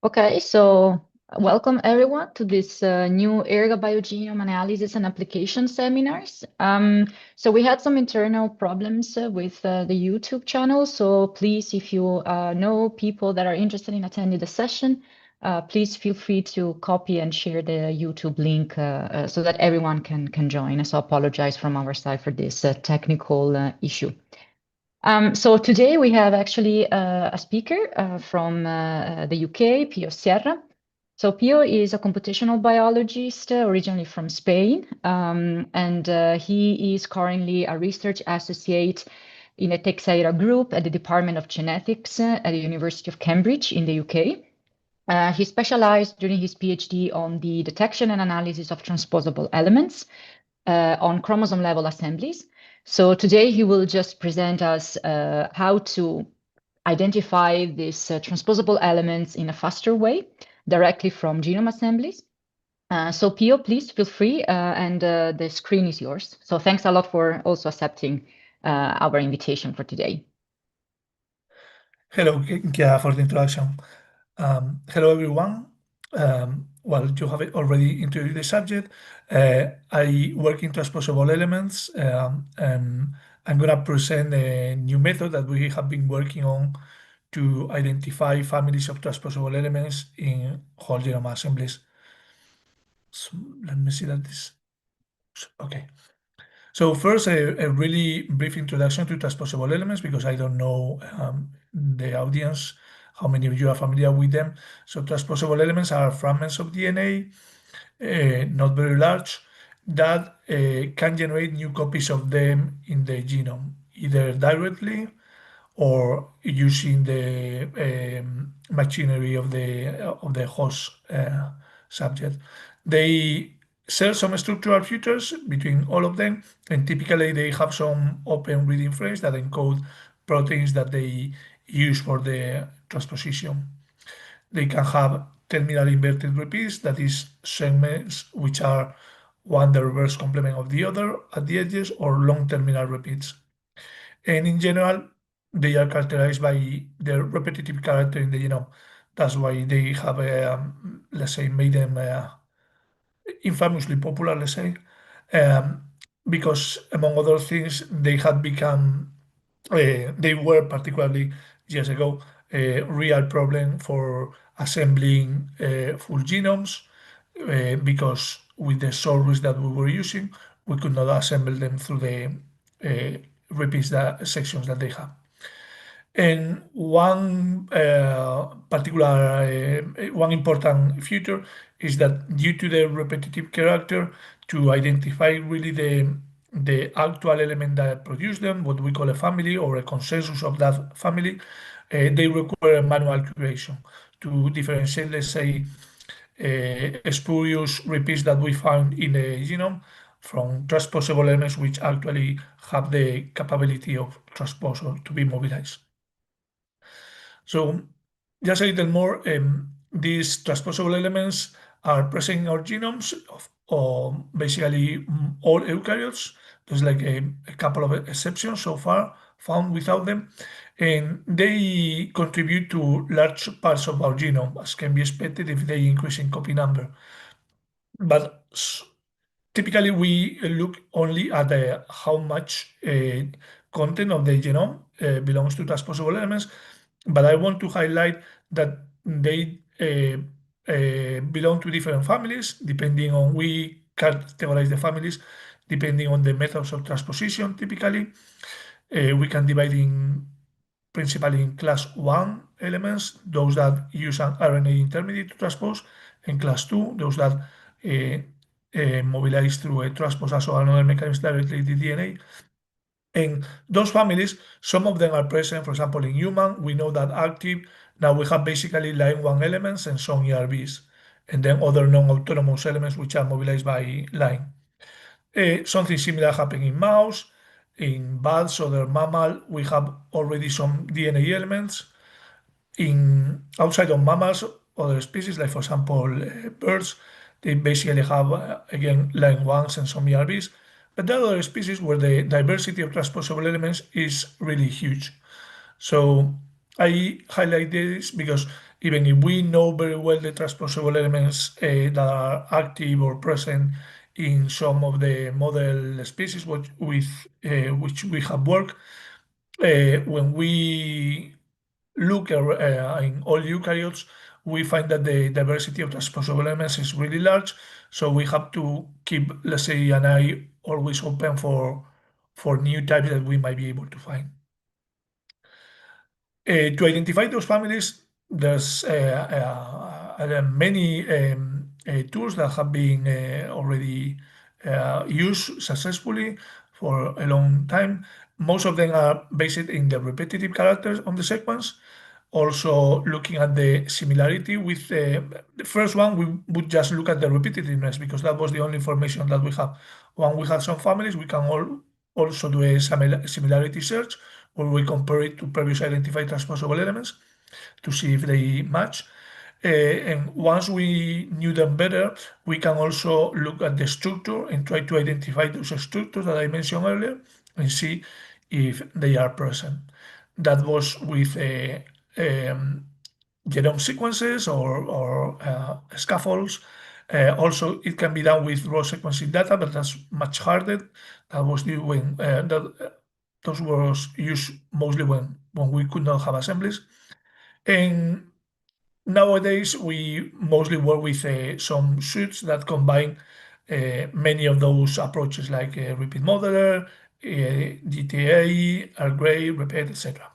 Okay, so welcome everyone to this new ERGA BioGenome Analysis and Application seminars. So we had some internal problems with the YouTube channel. So please, if you know people that are interested in attending the session, please feel free to copy and share the YouTube link so that everyone can join. So I apologize from our side for this technical issue. So today we have actually a speaker from the UK, Pío Sierra. So Pío is a computational biologist originally from Spain, and he is currently a research associate in a Teixeira group at the Department of Genetics at the University of Cambridge in the UK. He specialized during his PhD on the detection and analysis of transposable elements on chromosome level assemblies. So today he will just present us how to identify these transposable elements in a faster way directly from genome assemblies. So Pío, please feel free and the screen is yours. So thanks a lot for also accepting our invitation for today. Hello, Kia, for the introduction. Hello, everyone. Well, you have already introduced the subject. I work in transposable elements, and I'm going to present a new method that we have been working on to identify families of transposable elements in whole genome assemblies. So let me see that this. Okay. So first, a really brief introduction to transposable elements, because I don't know the audience, how many of you are familiar with them. So transposable elements are fragments of DNA, not very large, that can generate new copies of them in the genome, either directly or using the machinery of the host subject. They share some structural features between all of them, and typically they have some open reading frames that encode proteins that they use for the transposition. They can have terminal inverted repeats, that is, segments which are one the reverse complement of the other at the edges, or long terminal repeats. And in general, they are characterized by their repetitive character in the genome. That's why they have, let's say, made them infamously popular, let's say, because among other things, they had become, they were particularly years ago, a real problem for assembling full genomes, because with the source that we were using, we could not assemble them through the repeats sections that they have. And one one important feature is that due to the repetitive character, to identify really the actual element that produced them, what we call a family or a consensus of that family, they require a manual curation to differentiate, let's say, spurious repeats that we found in the genome from transposable elements which actually have the capability of transpose or to be mobilized. So just a little more, these transposable elements are present in our genomes of basically all eukaryotes. There's like a couple of exceptions so far found without them, and they contribute to large parts of our genome, as can be expected if they increase in copy number. But typically, we look only at how much content of the genome belongs to transposable elements, but I want to highlight that they belong to different families, depending on, we categorize the families depending on the methods of transposition. Typically, we can divide in principally in class 1 elements, those that use an RNA intermediate to transpose, and class 2, those that mobilize through a transposase or another mechanism directly the DNA. And those families, some of them are present, for example, in human. We know that active, now we have basically line 1 elements and some ERBs, and then other non-autonomous elements which are mobilized by line. Something similar happened in mouse. In bats, other mammal, we have already some DNA elements. Outside of mammals, other species, like for example, birds, they basically have, again, line 1s and some ERBs. But there are other species where the diversity of transposable elements is really huge. So I highlight this because even if we know very well the transposable elements that are active or present in some of the model species with which we have worked, when we look in all eukaryotes, we find that the diversity of transposable elements is really large. So we have to keep, let's say, an eye always open for new types that we might be able to find. To identify those families, there's many tools that have been already used successfully for a long time. Most of them are based in the repetitive characters on the sequence. Also looking at the similarity with the first one, we would just look at the repetitiveness because that was the only information that we have. When we have some families, we can also do a similarity search where we compare it to previous identified transposable elements to see if they match. And once we knew them better, we can also look at the structure and try to identify those structures that I mentioned earlier and see if they are present. That was with genome sequences or scaffolds. Also, it can be done with raw sequencing data, but that's much harder. That was when those were used mostly when we could not have assemblies. And nowadays, we mostly work with some suites that combine many of those approaches like repeat modeler, GTA, ERGA, repeat, etc.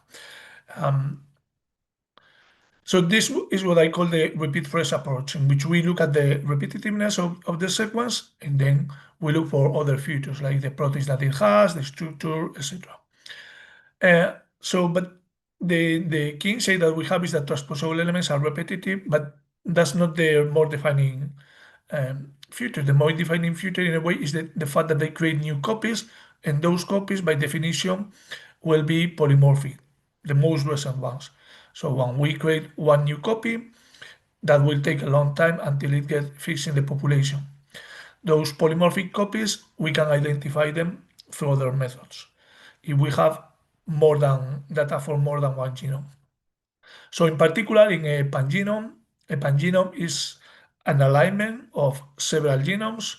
So this is what I call the repeat first approach, in which we look at the repetitiveness of the sequence, and then we look for other features like the proteins that it has, the structure, etc. But the key insight that we have is that transposable elements are repetitive, but that's not the more defining feature. The more defining feature, in a way, is the fact that they create new copies, and those copies, by definition, will be polymorphic, the most recent ones. So when we create one new copy, that will take a long time until it gets fixed in the population. Those polymorphic copies, we can identify them through other methods if we have more than data for more than one genome. So in particular, in a pangenome is an alignment of several genomes.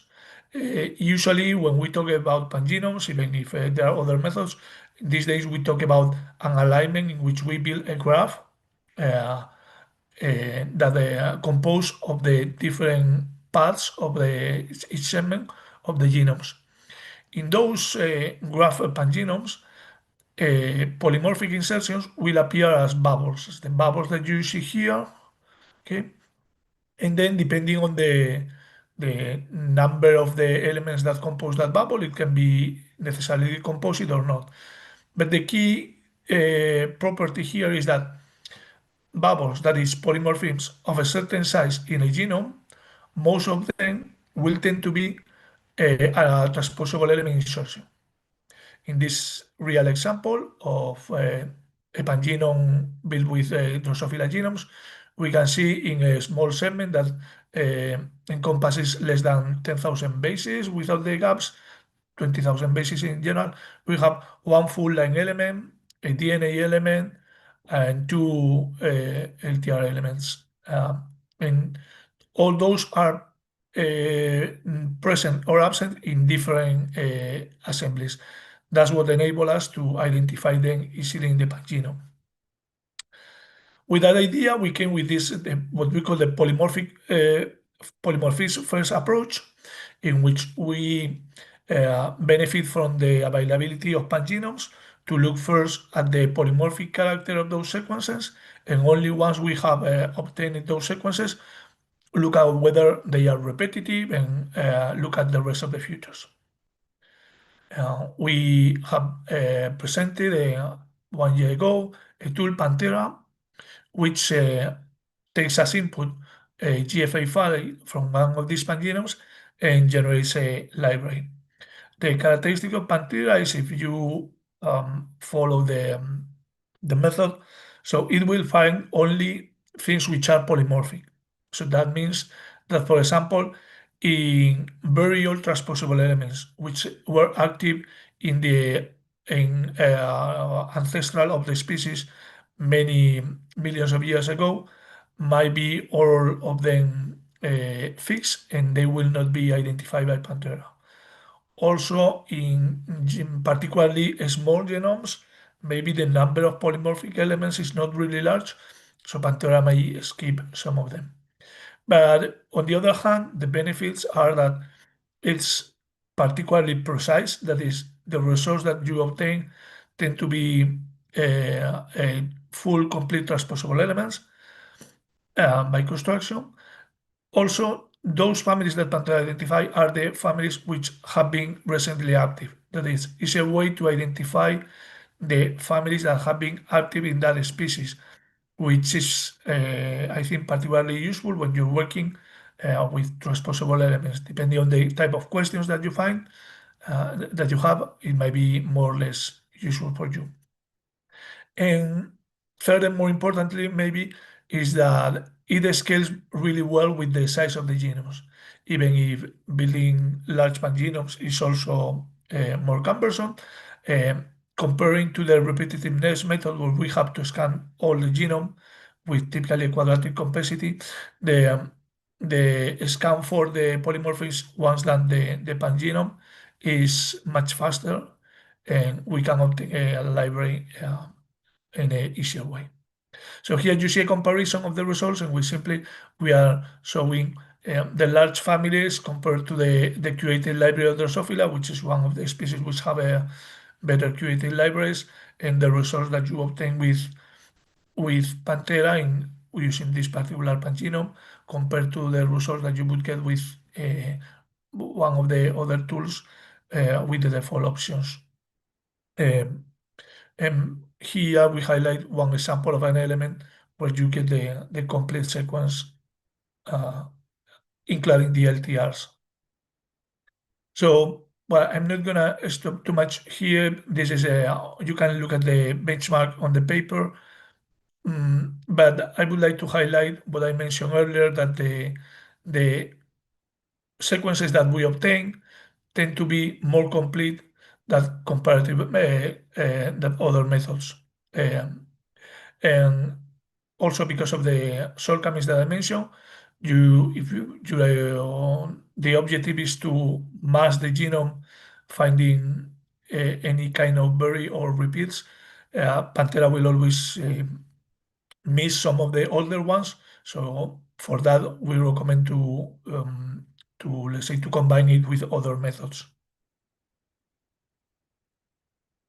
Usually when we talk about pangenomes, even if there are other methods, these days we talk about an alignment in which we build a graph that composed of the different parts of each segment of the genomes. In those graph pangenomes, polymorphic insertions will appear as bubbles, the bubbles that you see here, okay? And then depending on the number of the elements that compose that bubble, it can be necessarily composite or not. But the key property here is that bubbles, that is polymorphisms of a certain size in a genome, most of them will tend to be a transposable element insertion. In this real example of a pangenome built with Drosophila genomes, we can see in a small segment that encompasses less than 10,000 bases without the gaps, 20,000 bases in general. We have one full line element, a DNA element, and two LTR elements. And all those are present or absent in different assemblies. That's what enables us to identify them easily in the pangenome. With that idea, we came with this, what we call the polymorphism first approach, in which we benefit from the availability of pangenomes to look first at the polymorphic character of those sequences, and only once we have obtained those sequences, look at whether they are repetitive and look at the rest of the features. We have presented 1 year ago a tool, Pantera, which takes as input a GFA file from one of these pangenomes and generates a library. The characteristic of Pantera is if you follow the method, so it will find only things which are polymorphic. So that means that, for example, in very old transposable elements, which were active in the ancestral of the species many millions of years ago, might be all of them fixed and they will not be identified by Panthera. Also, in particularly small genomes, maybe the number of polymorphic elements is not really large, so Panthera may skip some of them. But on the other hand, the benefits are that it's particularly precise. That is, the results that you obtain tend to be a full, complete transposable elements by construction. Also, those families that Pantera identify are the families which have been recently active. That is, it's a way to identify the families that have been active in that species, which is, I think, particularly useful when you're working with transposable elements. Depending on the type of questions that you find, that you have, it might be more or less useful for you. And third, and more importantly, maybe, is that it scales really well with the size of the genomes. Even if building large pangenomes is also more cumbersome, comparing to the repetitiveness method where we have to scan all the genome with typically a quadratic complexity, the scan for the polymorphisms once done the pangenome is much faster, and we can obtain a library in an easier way. So here you see a comparison of the results, and we are showing the large families compared to the curated library of Drosophila, which is one of the species which have a better curated libraries, and the results that you obtain with Panthera in using this particular pangenome compared to the results that you would get with one of the other tools with the default options. And here we highlight one example of an element where you get the complete sequence, including the LTRs. So, well, I'm not gonna stop too much here. This is you can look at the benchmark on the paper, but I would like to highlight what I mentioned earlier, that the sequences that we obtain tend to be more complete than comparative than other methods. And also because of the shortcomings that I mentioned, the objective is to mask the genome, finding any kind of bury or repeats. Panthera will always miss some of the older ones, so for that we recommend to let's say to combine it with other methods.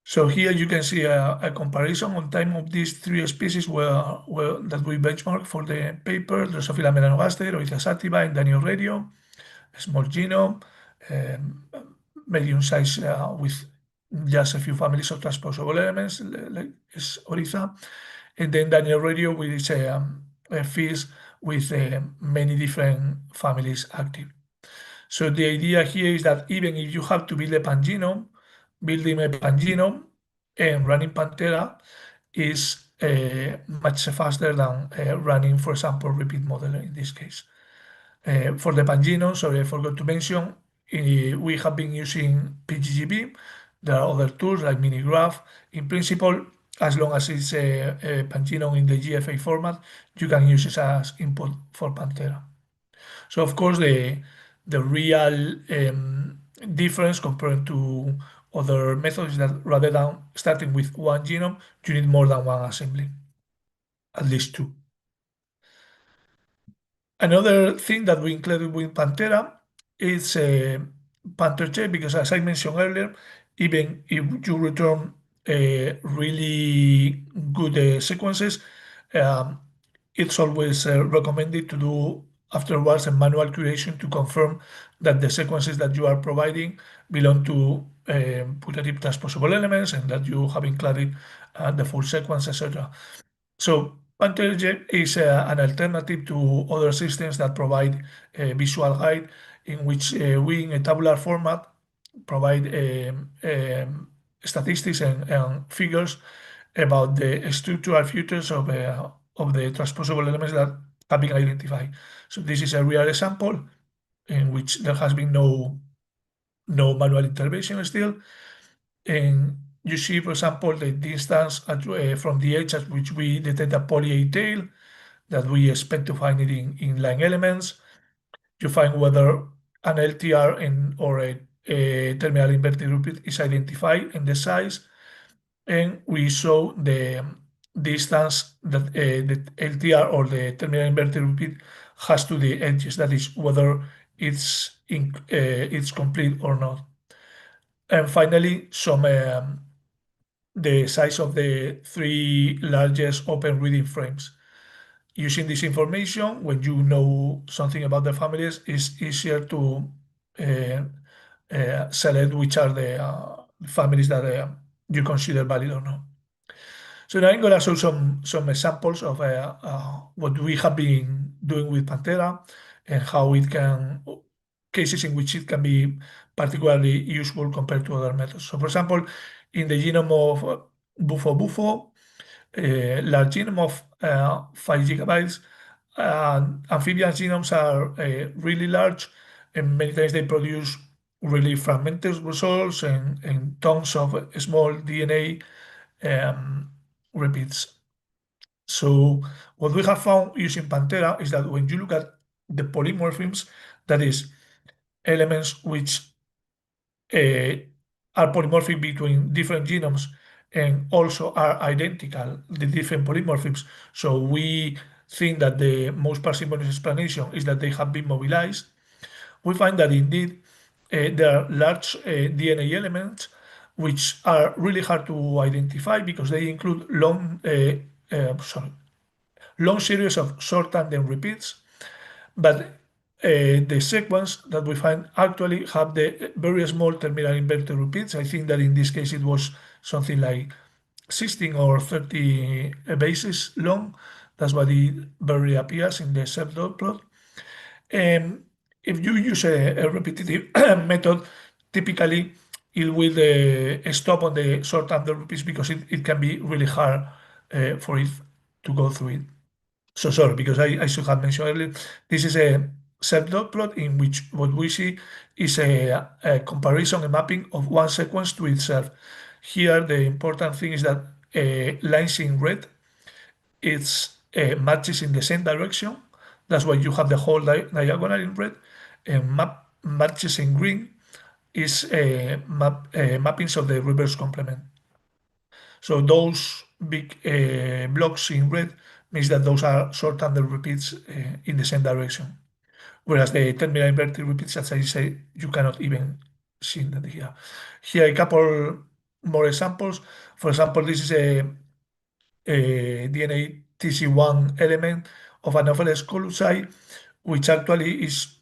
So here you can see a comparison on time of these three species that we benchmark for the paper: Drosophila melanogaster, Oryza sativa, and Daniel radio, small genome, medium size with just a few families of transposable elements, like is Oryza, and then Daniel radio, which is a fish with many different families active. So the idea here is that even if you have to build a pangenome, building a pangenome and running Panthera is much faster than running, for example, repeat model in this case. For the pangenome, sorry, I forgot to mention, we have been using PGGB. There are other tools like Minigraph. In principle, as long as it's a pangenome in the GFA format, you can use it as input for Panthera. So of course, the real difference compared to other methods is that rather than starting with one genome, you need more than one assembly, at least two. Another thing that we included with Panthera is PanTheR, because as I mentioned earlier, even if you return really good sequences, it's always recommended to do afterwards a manual curation to confirm that the sequences that you are providing belong to putative transposable elements and that you have included the full sequence, etc. So PanTheR is an alternative to other systems that provide a visual guide in which we, in a tabular format, provide statistics and figures about the structural features of the transposable elements that have been identified. So this is a real example in which there has been no manual intervention still. And you see, for example, the distance from the edge at which we detect a poly A tail that we expect to find it in line elements. You find whether an LTR or a terminal inverted repeat is identified in the size, and we show the distance that the LTR or the terminal inverted repeat has to the edges, that is, whether it's complete or not. And finally, the size of the 3 largest open reading frames. Using this information, when you know something about the families, it's easier to select which are the families that you consider valid or not. So now I'm going to show some examples of what we have been doing with Pantera and how it can, cases in which it can be particularly useful compared to other methods. So for example, in the genome of Bufo, large genome of 5 gigabytes, amphibian genomes are really large, and many times they produce really fragmented results and tons of small DNA repeats. So what we have found using Pantera is that when you look at the polymorphisms, that is, elements which are polymorphic between different genomes and also are identical, the different polymorphisms. So we think that the most parsimonious explanation is that they have been mobilized. We find that indeed there are large DNA elements which are really hard to identify because they include long series of short tandem repeats, but the sequence that we find actually have the very small terminal inverted repeats. I think that in this case it was something like 16 or 30 bases long. That's what it very appears in the self-dot plot. And if you use a repetitive method, typically it will stop on the short tandem repeats because it can be really hard for it to go through it. So sorry, because I should have mentioned earlier, this is a self-dot plot in which what we see is a comparison, a mapping of one sequence to itself. Here, the important thing is that lines in red, it's matches in the same direction. That's why you have the whole diagonal in red, and matches in green is mappings of the reverse complement. So those big blocks in red means that those are short tandem repeats in the same direction. Whereas the terminal inverted repeats, as I say, you cannot even see that here. Here a couple more examples. For example, this is a DNA TC1 element of Anopheles collucii, which actually is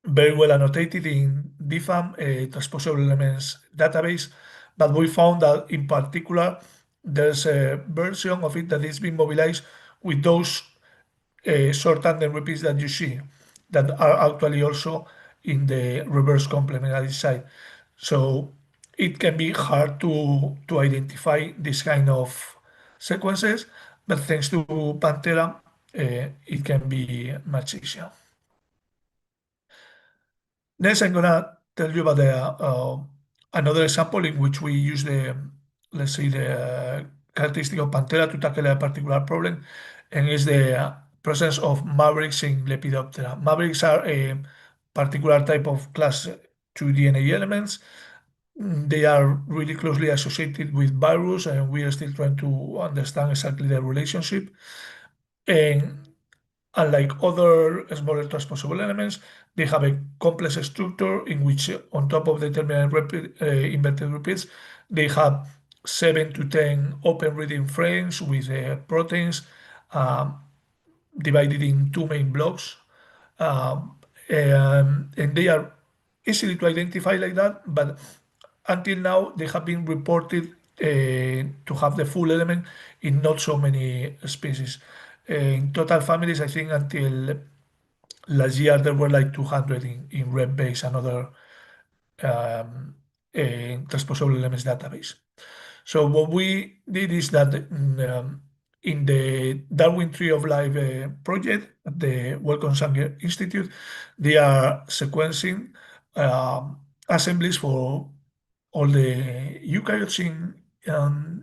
very well annotated in DFAM, Transposable Elements database, but we found that in particular there's a version of it that is being mobilized with those short tandem repeats that you see that are actually also in the reverse complementary side. So it can be hard to identify this kind of sequences, but thanks to Pantera, it can be much easier. Next, I'm gonna tell you about another example in which we use let's say, the characteristic of Pantera to tackle a particular problem, and is the presence of mavericks in Lepidoptera. Mavericks are a particular type of class 2 DNA elements. They are really closely associated with virus, and we are still trying to understand exactly the relationship. And unlike other smaller transposable elements, they have a complex structure in which, on top of the terminal inverted repeats, they have 7 to 10 open reading frames with proteins divided in 2 main blocks. And they are easily to identify like that, but until now they have been reported to have the full element in not so many species. In total families, I think until last year there were like 200 in red base and other transposable elements database. So what we did is that in the Darwin Tree of Life project at the Wellcome Sanger Institute, they are sequencing assemblies for all the eukaryotes in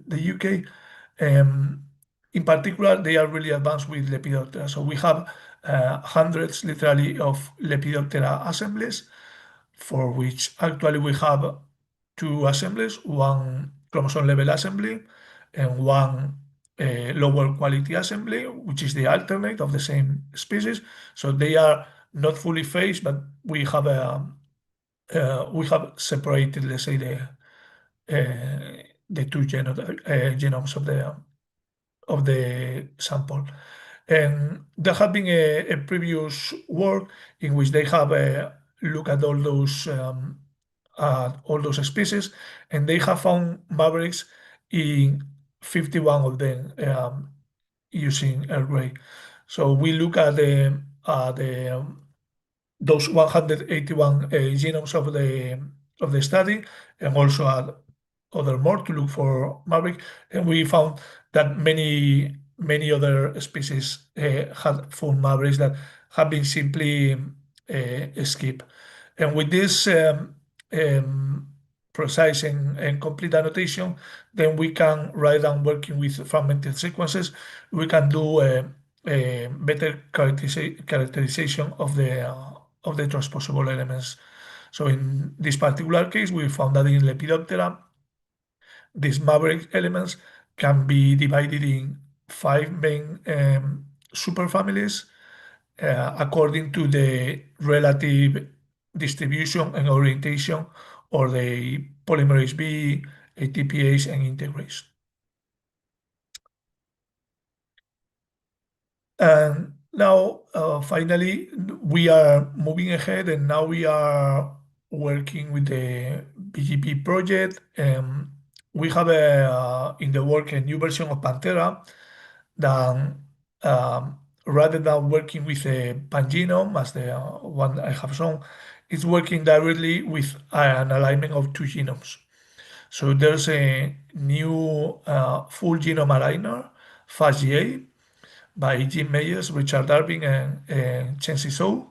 the UK. In particular, they are really advanced with Lepidoptera. So we have hundreds, literally, of Lepidoptera assemblies, for which actually we have two assemblies, one chromosome level assembly and one lower quality assembly, which is the alternate of the same species. So they are not fully phased, but we have separated, let's say, the two genomes of the sample. And there have been a previous work in which they have looked at all those species, and they have found mavericks in 51 of them using ERGA. So we look at those 181 genomes of the study, and also add other more to look for maverick, and we found that many other species had full mavericks that have been simply skipped. And with this precise and complete annotation, then we can, rather than working with fragmented sequences, we can do a better characterization of the transposable elements. So in this particular case, we found that in Lepidoptera, these maverick elements can be divided in 5 main superfamilies according to the relative distribution and orientation or the polymerase B, ATPase, and integrase. And now, finally, we are moving ahead, and now we are working with the BGP project. We have in the work a new version of Panthera that, rather than working with a pangenome as the one I have shown, is working directly with an alignment of two genomes. So there's a new full genome aligner, FastGA, by Jim Meyers, Richard Darvin, and Chen Zhou,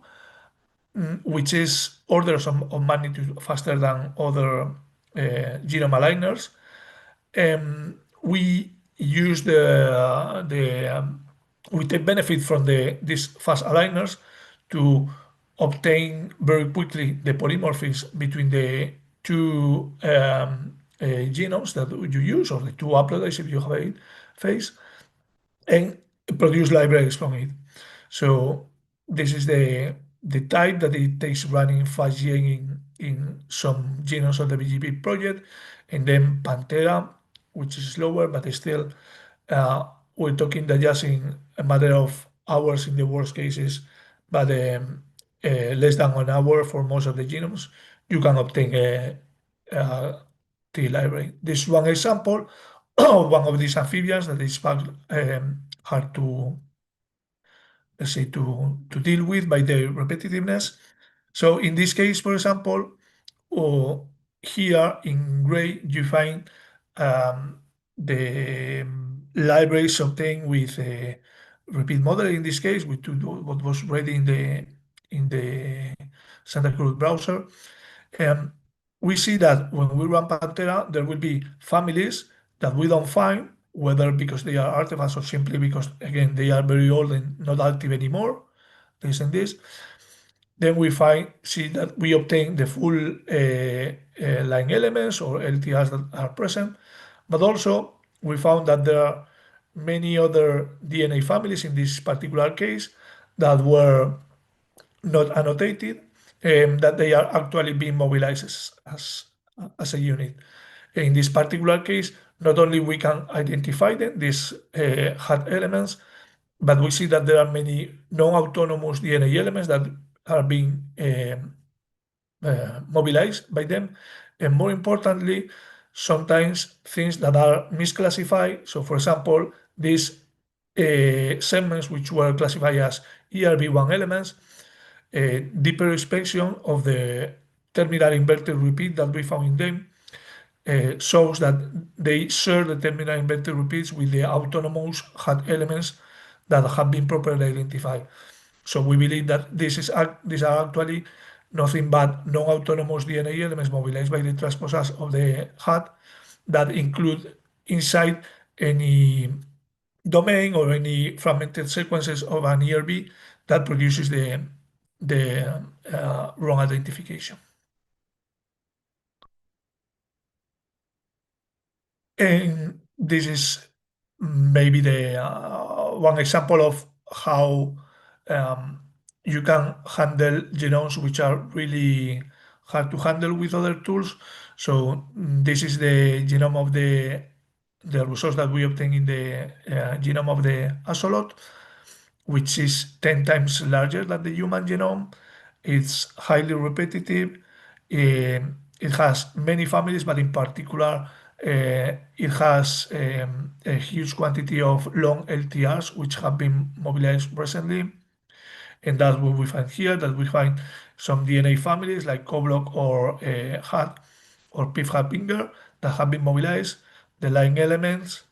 which is orders of magnitude faster than other genome aligners. We use we take benefit from these fast aligners to obtain very quickly the polymorphism between the two genomes that you use, or the two haploids if you have a phase, and produce libraries from it. So this is the type that it takes running FastGA in some genomes of the BGP project, and then Panthera, which is slower, but still we're talking that just in a matter of hours in the worst cases, but less than an hour for most of the genomes, you can obtain a T library. This is one example of one of these amphibians that is hard to, let's say, to deal with by the repetitiveness. So in this case, for example, here in gray, you find the libraries obtained with a repeat model. In this case, with what was ready in the Santa Cruz browser. We see that when we run Panthera, there will be families that we don't find, whether because they are artifacts or simply because, again, they are very old and not active anymore, this and this. Then we see that we obtain the full line elements or LTRs that are present, but also we found that there are many other DNA families in this particular case that were not annotated, that they are actually being mobilized as a unit. In this particular case, not only we can identify them, these hard elements, but we see that there are many non-autonomous DNA elements that are being mobilized by them. And more importantly, sometimes things that are misclassified. So for example, these segments which were classified as ERB1 elements, deeper inspection of the terminal inverted repeat that we found in them shows that they share the terminal inverted repeats with the autonomous hard elements that have been properly identified. So we believe that these are actually nothing but non-autonomous DNA elements mobilized by the transposase of the hat that include inside any domain or any fragmented sequences of an ERB that produces the wrong identification. And this is maybe the one example of how you can handle genomes which are really hard to handle with other tools. So this is the genome of the results that we obtain in the genome of the axolot, which is 10 times larger than the human genome. It's highly repetitive. It has many families, but in particular, it has a huge quantity of long LTRs, which have been mobilized recently. And that's what we find here, that we find some DNA families like Coblock or hat or Pif hat finger that have been mobilized. The line elements,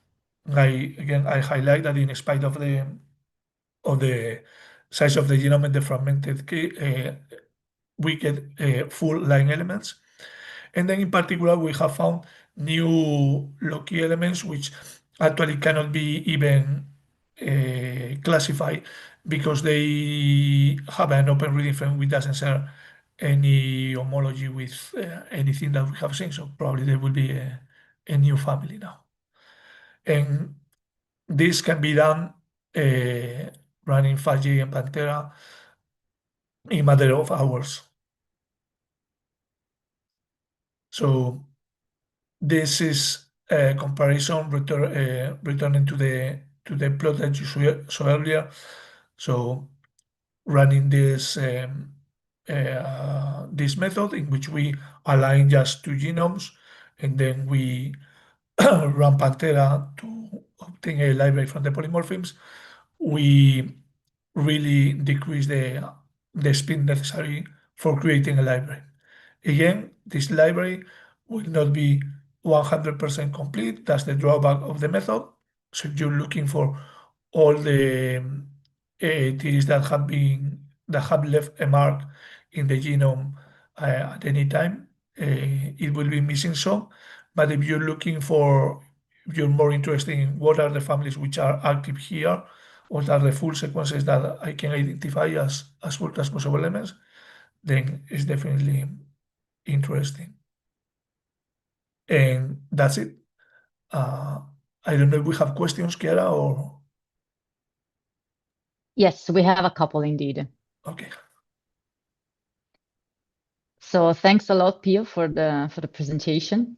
I highlight that in spite of the size of the genome and the fragmented we get full line elements. And then in particular, we have found new loci elements which actually cannot be even classified because they have an open reading frame which doesn't share any homology with anything that we have seen. So probably there will be a new family now. And this can be done running 5G and Pantera in a matter of hours. So this is a comparison returning to the plot that you saw earlier. So running this method in which we align just two genomes and then we run Pantera to obtain a library from the polymorphisms, we really decrease the speed necessary for creating a library. Again, this library will not be 100% complete. That's the drawback of the method. So if you're looking for all the AATs that have left a mark in the genome at any time, it will be missing some. But if you're more interested in what are the families which are active here, what are the full sequences that I can identify as full transposable elements, then it's definitely interesting. And that's it. I don't know if we have questions, Chiara, or... Yes, we have a couple indeed. Okay. So thanks a lot, Pio, for the presentation.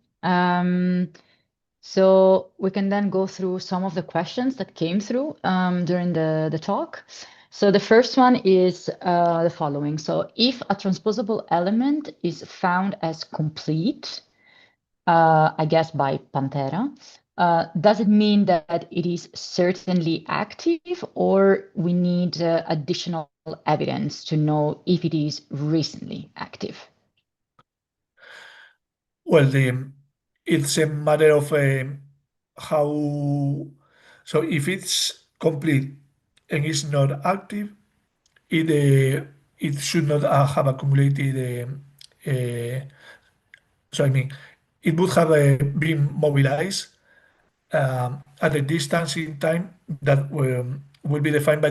So we can then go through some of the questions that came through during the talk. So the first one is the following. So if a transposable element is found as complete, I guess by Pantera, does it mean that it is certainly active, or we need additional evidence to know if it is recently active? Well, it's a matter of how... So if it's complete and it's not active, it should not have accumulated... so I mean, it would have been mobilized at a distance in time that will be defined by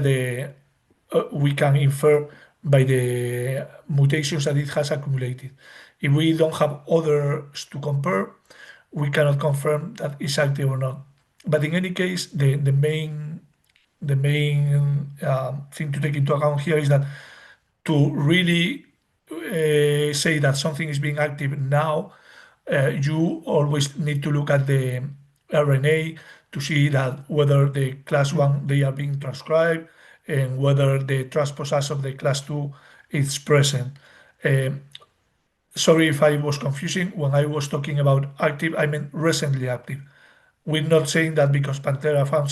we can infer by the mutations that it has accumulated. If we don't have others to compare, we cannot confirm that it's active or not. But in any case, the main thing to take into account here is that to really say that something is being active now, you always need to look at the RNA to see that whether the class 1 they are being transcribed and whether the transposase of the class 2 is present. Sorry if I was confusing. When I was talking about active, I meant recently active. We're not saying that because Pantera found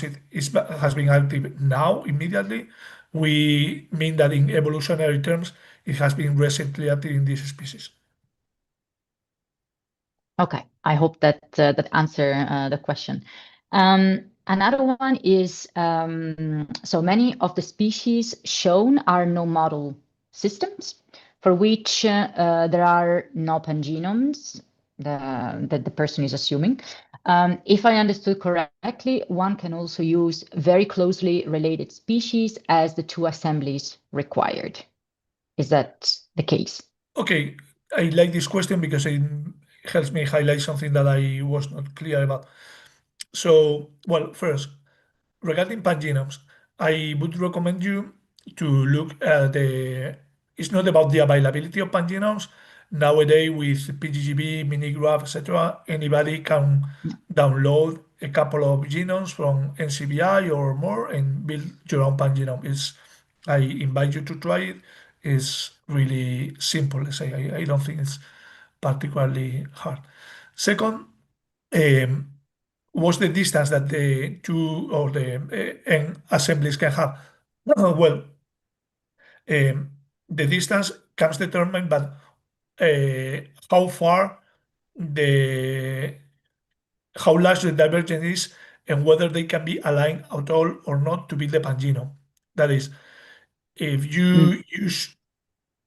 has been active now, immediately. We mean that in evolutionary terms, it has been recently active in this species. Okay, I hope that that answer the question. Another one is, so many of the species shown are no model systems. for which there are no pangenomes that the person is assuming. If I understood correctly, one can also use very closely related species as the two assemblies required. Is that the case? Okay, I like this question because it helps me highlight something that I was not clear about. So, well, first, regarding pangenomes, I would recommend you to look at it's not about the availability of pangenomes. Nowadays, with PGGB, minigraph, etc., anybody can download a couple of genomes from NCBI or more and build your own pangenome. I invite you to try it. It's really simple. Let's say I don't think it's particularly hard. Second, um, what's the distance that the two or the N assemblies can have? Well, the distance comes determined by how far the how large the divergence is and whether they can be aligned at all or not to build the pangenome. That is, if you use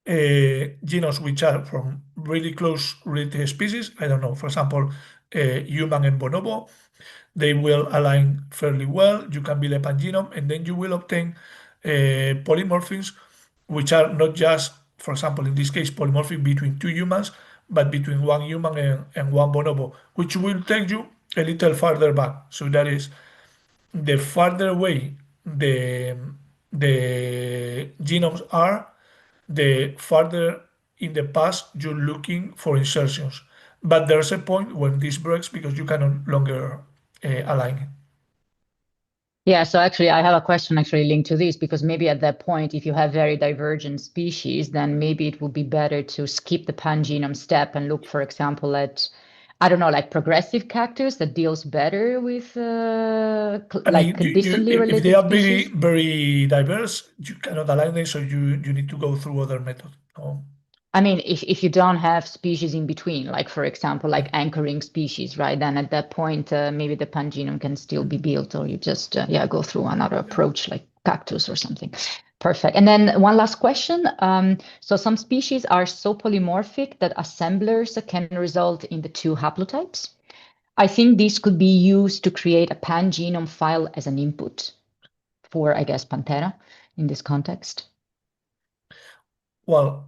genomes which are from really close related species, I don't know, for example, human and bonobo, they will align fairly well. You can build a pangenome, and then you will obtain polymorphisms, which are not just, for example, in this case, polymorphic between two humans, but between one human and one bonobo, which will take you a little farther back. So that is the farther away the genomes are, the farther in the past you're looking for insertions. But there's a point when this breaks because you can no longer align it. Yeah, so actually I have a question actually linked to this, because maybe at that point, if you have very divergent species, then maybe it would be better to skip the pangenome step and look, for example, at, I don't know, like progressive cactus that deals better with I like mean, distantly if they related are very, species. very diverse, you cannot align them, so you need to go through other methods. No? I mean, if you don't have species in between, like for example, Yeah. like anchoring species, right? Then at that point, maybe the pangenome can still be built, or you just go through another approach like cactus or something. Perfect. And then one last question. So some species are so polymorphic that assemblers can result in the two haplotypes. I think this could be used to create a pangenome file as an input for, I guess, Panthera in this context. Well,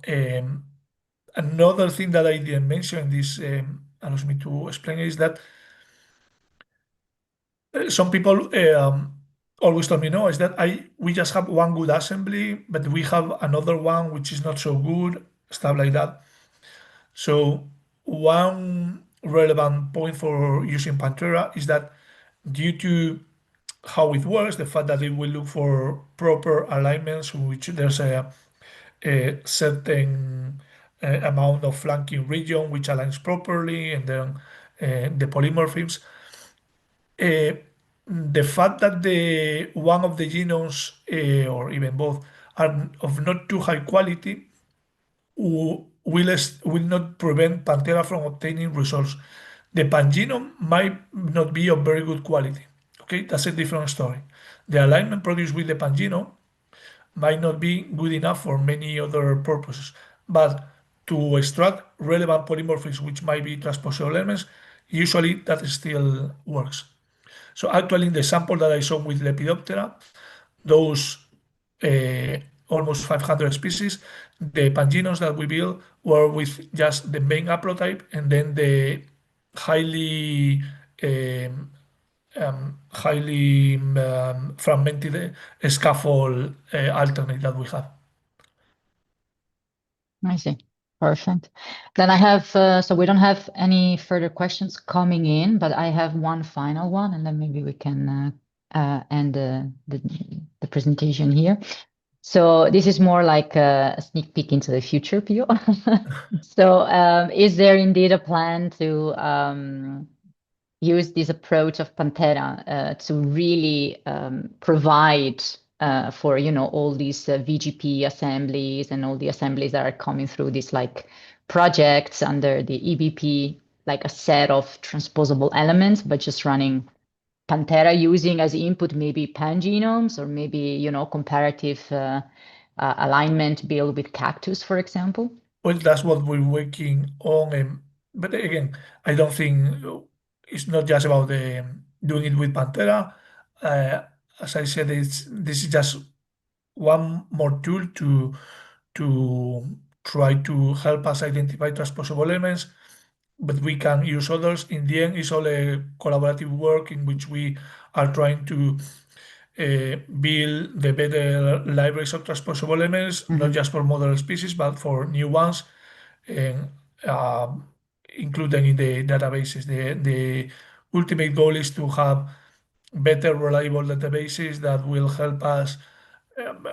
another thing that I didn't mention in this allows me to explain is that some people always tell me, no, is that we just have one good assembly, but we have another one which is not so good, stuff like that. So one relevant point for using Panthera is that due to how it works, the fact that it will look for proper alignments, in which there's a certain amount of flanking region which aligns properly, and then the polymorphisms. The fact that the one of the genomes or even both are of not too high quality will not prevent Panthera from obtaining results. The pangenome might not be of very good quality. Okay, that's a different story. The alignment produced with the pangenome might not be good enough for many other purposes, but to extract relevant polymorphisms, which might be transposable elements, usually that still works. So actually, in the sample that I saw with Lepidoptera, those uh, almost 500 species, the pangenomes that we built were with just the main haplotype and then the highly fragmented scaffold alternate that we have. I see. Perfect. Then I have, so we don't have any further questions coming in, but I have one final one, and then maybe we can end the presentation here. So this is more like a sneak peek into the future, Pio. So is there indeed a plan to use this approach of Panthera to really provide for all these VGP assemblies and all the assemblies that are coming through these like projects under the EBP, like a set of transposable elements, but just running Panthera using as input maybe pangenomes or maybe comparative alignment build with Cactus, for example? Well, that's what we're working on. But again, I don't think it's not just about doing it with Pantera. As I said, this is just one more tool to try to help us identify transposable elements, but we can use others. In the end, it's all a collaborative work in which we are trying to build the better libraries of transposable elements, not just for model species, but for new ones, and including in the databases. The ultimate goal is to have better, reliable databases that will help us um,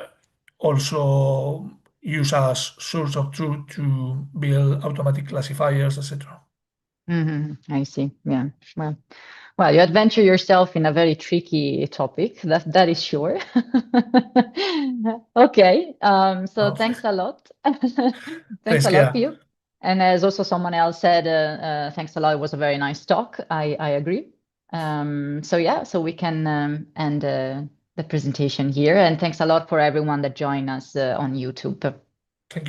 also use as source of truth to build automatic classifiers, etc. I see. Yeah. Well, you adventure yourself in a very tricky topic. That is sure. Okay. So thanks a lot. Thanks Thanks, a lot, Kira. Pio. And as also someone else said, thanks a lot. It was a very nice talk. I agree. So yeah, so we can end the presentation here. And thanks a lot for everyone that joined us on YouTube.